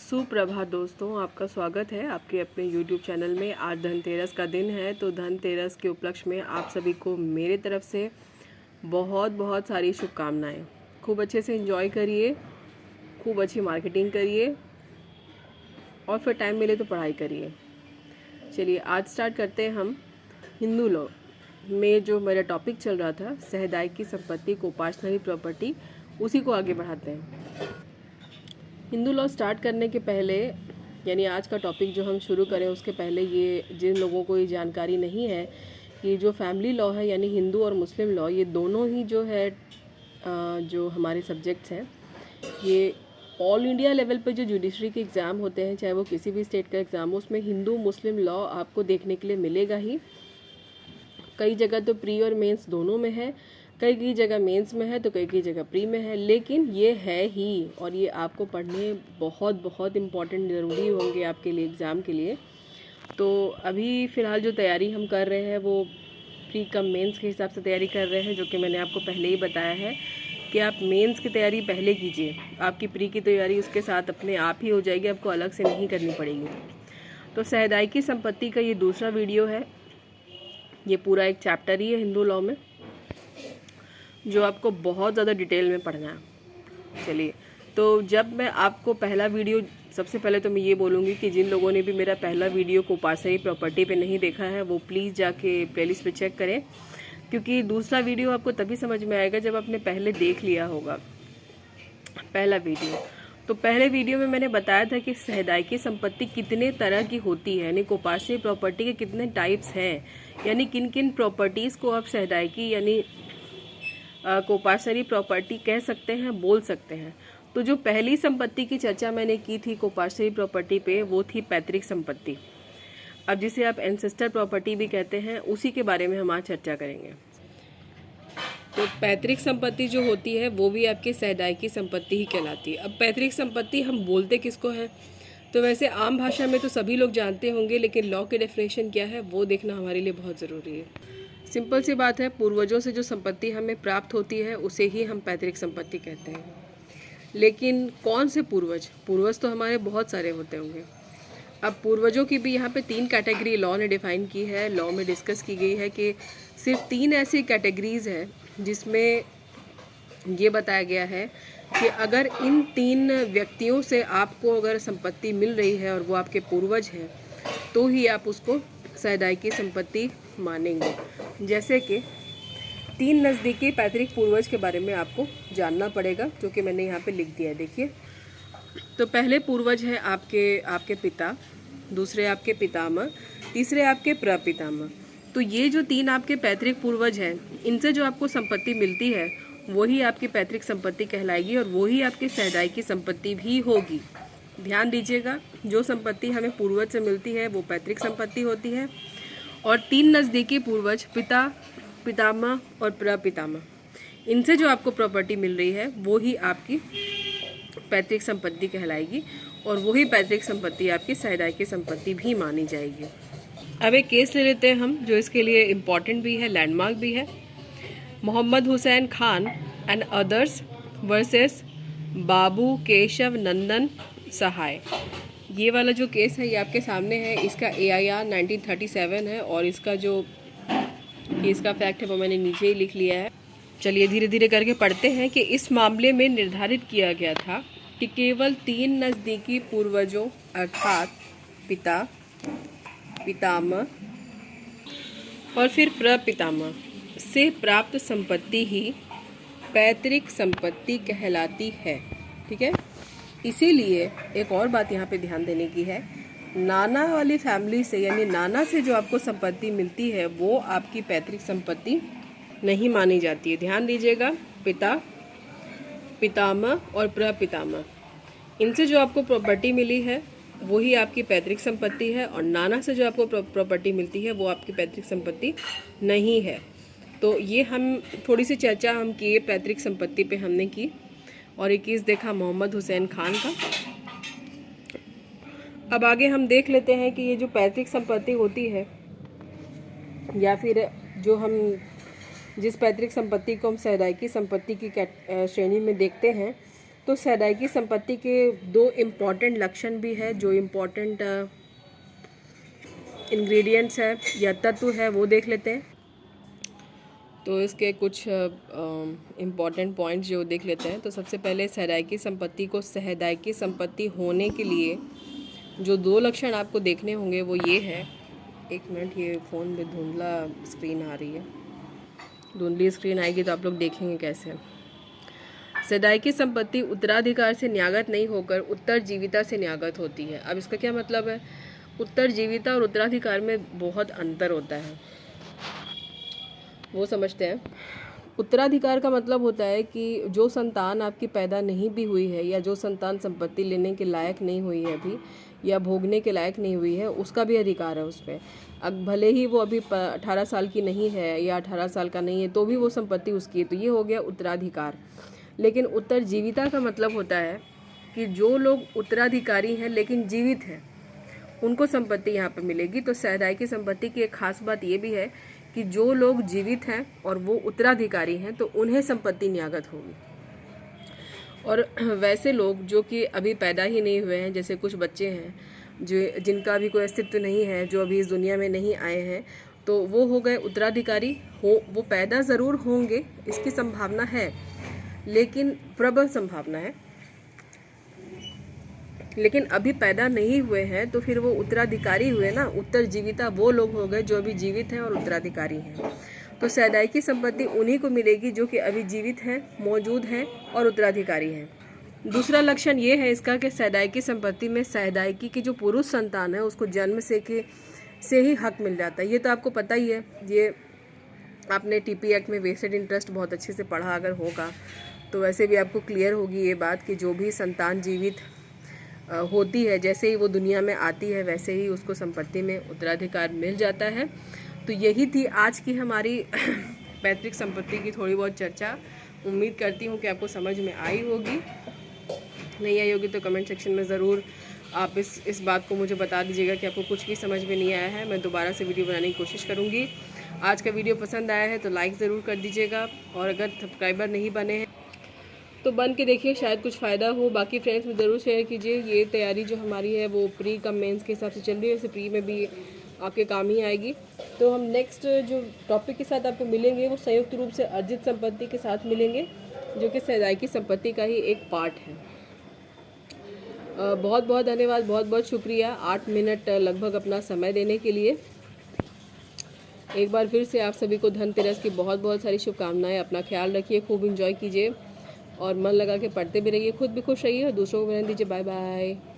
सुप्रभात दोस्तों, आपका स्वागत है आपके अपने YouTube चैनल में। आज धनतेरस का दिन है, तो धनतेरस के उपलक्ष्य में आप सभी को मेरे तरफ से बहुत बहुत सारी शुभकामनाएं। खूब अच्छे से एंजॉय करिए, खूब अच्छी मार्केटिंग करिए और फिर टाइम मिले तो पढ़ाई करिए। चलिए आज स्टार्ट करते हैं हम हिंदू लॉ में जो मेरा टॉपिक चल रहा था, सहदाई की संपत्ति को पर्सनल प्रॉपर्टी, उसी को आगे बढ़ाते हैं। हिंदू लॉ स्टार्ट करने के पहले, यानी आज का टॉपिक जो हम शुरू करें उसके पहले, ये जिन लोगों को ये जानकारी नहीं है कि जो फैमिली लॉ है यानी हिंदू और मुस्लिम लॉ, ये दोनों ही जो है जो हमारे सब्जेक्ट्स हैं, ये ऑल इंडिया लेवल पे जो जुडिशरी के एग्ज़ाम होते हैं, चाहे वो किसी भी स्टेट का एग्ज़ाम हो, उसमें हिंदू मुस्लिम लॉ आपको देखने के लिए मिलेगा ही। कई जगह तो प्री और मेंस दोनों में है, कई जगह मेंस में है तो कई जगह प्री में है, लेकिन ये है ही और ये आपको पढ़ने बहुत बहुत इम्पॉर्टेंट ज़रूरी होंगे आपके लिए एग्ज़ाम के लिए। तो अभी फ़िलहाल जो तैयारी हम कर रहे हैं वो प्री कम मेंस के हिसाब से तैयारी कर रहे हैं, जो कि मैंने आपको पहले ही बताया है कि आप मेंस की तैयारी पहले कीजिए, आपकी प्री की तैयारी उसके साथ अपने आप ही हो जाएगी, आपको अलग से नहीं करनी पड़ेगी। तो सहदाई की संपत्ति का ये दूसरा वीडियो है, ये पूरा एक चैप्टर ही है हिंदू लॉ में जो आपको बहुत ज़्यादा डिटेल में पढ़ना है। चलिए, तो जब मैं आपको पहला वीडियो, सबसे पहले तो मैं ये बोलूँगी कि जिन लोगों ने भी मेरा पहला वीडियो को पार्सरी प्रॉपर्टी पे नहीं देखा है वो प्लीज़ जाके प्लेलिस्ट पे चेक करें, क्योंकि दूसरा वीडियो आपको तभी समझ में आएगा जब आपने पहले देख लिया होगा पहला वीडियो। तो पहले वीडियो में मैंने बताया था कि सहदाई की संपत्ति कितने तरह की होती है, यानी कोपार्सरी प्रॉपर्टी के कितने टाइप्स हैं, यानी किन किन प्रॉपर्टीज़ को आप सहदाई की यानी कोपार्सरी प्रॉपर्टी कह सकते हैं, बोल सकते हैं। तो जो पहली संपत्ति की चर्चा मैंने की थी कोपार्सरी प्रॉपर्टी पे, वो थी पैतृक संपत्ति। अब जिसे आप एंसेस्टर प्रॉपर्टी भी कहते हैं, उसी के बारे में हम आज चर्चा करेंगे। तो पैतृक संपत्ति जो होती है वो भी आपके सहदाई की संपत्ति ही कहलाती है। अब पैतृक संपत्ति हम बोलते किसको है, तो वैसे आम भाषा में तो सभी लोग जानते होंगे, लेकिन लॉ की डेफिनेशन क्या है वो देखना हमारे लिए बहुत ज़रूरी है। सिंपल सी बात है, पूर्वजों से जो संपत्ति हमें प्राप्त होती है उसे ही हम पैतृक संपत्ति कहते हैं। लेकिन कौन से पूर्वज? पूर्वज तो हमारे बहुत सारे होते होंगे। अब पूर्वजों की भी यहाँ पे 3 कैटेगरी लॉ ने डिफाइन की है, लॉ में डिस्कस की गई है कि सिर्फ 3 ऐसी कैटेगरीज हैं जिसमें ये बताया गया है कि अगर इन 3 व्यक्तियों से आपको अगर संपत्ति मिल रही है और वो आपके पूर्वज हैं, तो ही आप उसको सहदाई की संपत्ति मानेंगे। जैसे कि 3 नज़दीकी पैतृक पूर्वज के बारे में आपको जानना पड़ेगा, जो कि मैंने यहाँ पे लिख दिया है। देखिए, तो पहले पूर्वज है आपके पिता, दूसरे आपके पितामह, तीसरे आपके प्रपितामह। तो ये जो 3 आपके पैतृक पूर्वज हैं, इनसे जो आपको संपत्ति मिलती है वही आपकी पैतृक संपत्ति कहलाएगी और वही आपकी सहदाई की संपत्ति भी होगी। ध्यान दीजिएगा, जो संपत्ति हमें पूर्वज से मिलती है वो पैतृक संपत्ति होती है, और 3 नज़दीकी पूर्वज पिता, पितामह और प्रपितामह, इनसे जो आपको प्रॉपर्टी मिल रही है वो ही आपकी पैतृक संपत्ति कहलाएगी और वही पैतृक संपत्ति आपकी सहदाई की संपत्ति भी मानी जाएगी। अब एक केस ले लेते हैं हम, जो इसके लिए इम्पॉर्टेंट भी है, लैंडमार्क भी है। Mohammad Hussain Khan and others versus Babu Keshav Nandan Sahay. ये वाला जो केस है ये आपके सामने है। इसका AIR 1937 है और इसका जो इसका फैक्ट है वो मैंने नीचे ही लिख लिया है। चलिए धीरे धीरे करके पढ़ते हैं कि इस मामले में निर्धारित किया गया था कि केवल 3 नज़दीकी पूर्वजों अर्थात पिता, पितामह और फिर प्रपितामह से प्राप्त संपत्ति ही पैतृक संपत्ति कहलाती है। ठीक है, इसीलिए एक और बात यहाँ पे ध्यान देने की है, नाना वाली फैमिली से यानी नाना से जो आपको संपत्ति मिलती है वो आपकी पैतृक संपत्ति नहीं मानी जाती है। ध्यान दीजिएगा, पिता, पितामह और प्रपितामह, इनसे जो आपको प्रॉपर्टी मिली है वही आपकी पैतृक संपत्ति है, और नाना से जो आपको प्रॉपर्टी मिलती है वो आपकी पैतृक संपत्ति नहीं है। तो ये हम थोड़ी सी चर्चा हम किए पैतृक संपत्ति पे हमने की, और एक केस देखा मोहम्मद हुसैन खान का। अब आगे हम देख लेते हैं कि ये जो पैतृक संपत्ति होती है, या फिर जो हम जिस पैतृक संपत्ति को हम सहदाई की संपत्ति की श्रेणी में देखते हैं, तो सैदाइकी संपत्ति के 2 इम्पॉर्टेंट लक्षण भी है, जो इम्पॉर्टेंट इंग्रेडिएंट्स है या तत्व है वो देख लेते हैं। तो इसके कुछ इम्पॉर्टेंट पॉइंट्स जो देख लेते हैं। तो सबसे पहले सैदाइकी संपत्ति को सहदायकी संपत्ति होने के लिए जो 2 लक्षण आपको देखने होंगे वो ये है। एक मिनट, ये फ़ोन में धुंधला स्क्रीन आ रही है, धुंधली स्क्रीन आएगी तो आप लोग देखेंगे कैसे। सैदाइकी संपत्ति उत्तराधिकार से न्यागत नहीं होकर उत्तरजीविता से न्यागत होती है। अब इसका क्या मतलब है? उत्तरजीविता और उत्तराधिकार में बहुत अंतर होता है, वो समझते हैं। उत्तराधिकार का मतलब होता है कि जो संतान आपकी पैदा नहीं भी हुई है या जो संतान संपत्ति लेने के लायक नहीं हुई है अभी या भोगने के लायक नहीं हुई है, उसका भी अधिकार है उस पर। अब भले ही वो अभी 18 साल की नहीं है या 18 साल का नहीं है तो भी वो संपत्ति उसकी है। तो ये हो गया उत्तराधिकार। लेकिन उत्तरजीविता का मतलब होता है कि जो लोग उत्तराधिकारी हैं लेकिन जीवित हैं उनको संपत्ति यहाँ पर मिलेगी। तो सैदाइकी संपत्ति की एक खास बात ये भी है कि जो लोग जीवित हैं और वो उत्तराधिकारी हैं तो उन्हें संपत्ति न्यागत होगी। और वैसे लोग जो कि अभी पैदा ही नहीं हुए हैं, जैसे कुछ बच्चे हैं जो जिनका अभी कोई अस्तित्व नहीं है, जो अभी इस दुनिया में नहीं आए हैं, तो वो हो गए उत्तराधिकारी। वो पैदा ज़रूर होंगे, इसकी संभावना है, लेकिन प्रबल संभावना है, लेकिन अभी पैदा नहीं हुए हैं तो फिर वो उत्तराधिकारी हुए ना। उत्तरजीविता वो लोग हो गए जो अभी जीवित हैं और उत्तराधिकारी हैं। तो सैदाइकी संपत्ति उन्हीं को मिलेगी जो कि अभी जीवित हैं, मौजूद हैं और उत्तराधिकारी हैं। दूसरा लक्षण ये है इसका कि सैदाइकी संपत्ति में सैदाइकी की जो पुरुष संतान है उसको जन्म से ही हक मिल जाता है। ये तो आपको पता ही है, ये आपने टीपी एक्ट में वेस्टेड इंटरेस्ट बहुत अच्छे से पढ़ा अगर होगा तो वैसे भी आपको क्लियर होगी ये बात कि जो भी संतान जीवित होती है, जैसे ही वो दुनिया में आती है वैसे ही उसको संपत्ति में उत्तराधिकार मिल जाता है। तो यही थी आज की हमारी पैतृक संपत्ति की थोड़ी बहुत चर्चा। उम्मीद करती हूँ कि आपको समझ में आई होगी। नहीं आई होगी तो कमेंट सेक्शन में ज़रूर आप इस बात को मुझे बता दीजिएगा कि आपको कुछ भी समझ में नहीं आया है। मैं दोबारा से वीडियो बनाने की कोशिश करूँगी। आज का वीडियो पसंद आया है तो लाइक ज़रूर कर दीजिएगा, और अगर सब्सक्राइबर नहीं बने हैं तो बन के देखिए, शायद कुछ फ़ायदा हो। बाकी फ्रेंड्स में ज़रूर शेयर कीजिए। ये तैयारी जो हमारी है वो प्री कम मेंस के हिसाब से चल रही है, वैसे प्री में भी आपके काम ही आएगी। तो हम नेक्स्ट जो टॉपिक के साथ आपको मिलेंगे वो संयुक्त रूप से अर्जित संपत्ति के साथ मिलेंगे, जो कि सैदाइकी संपत्ति का ही एक पार्ट है। बहुत बहुत धन्यवाद, बहुत बहुत शुक्रिया 8 मिनट लगभग अपना समय देने के लिए। एक बार फिर से आप सभी को धनतेरस की बहुत बहुत सारी शुभकामनाएं। अपना ख्याल रखिए, खूब इंजॉय कीजिए और मन लगा के पढ़ते भी रहिए, खुद भी खुश रहिए और दूसरों को रहने दीजिए। Bye bye.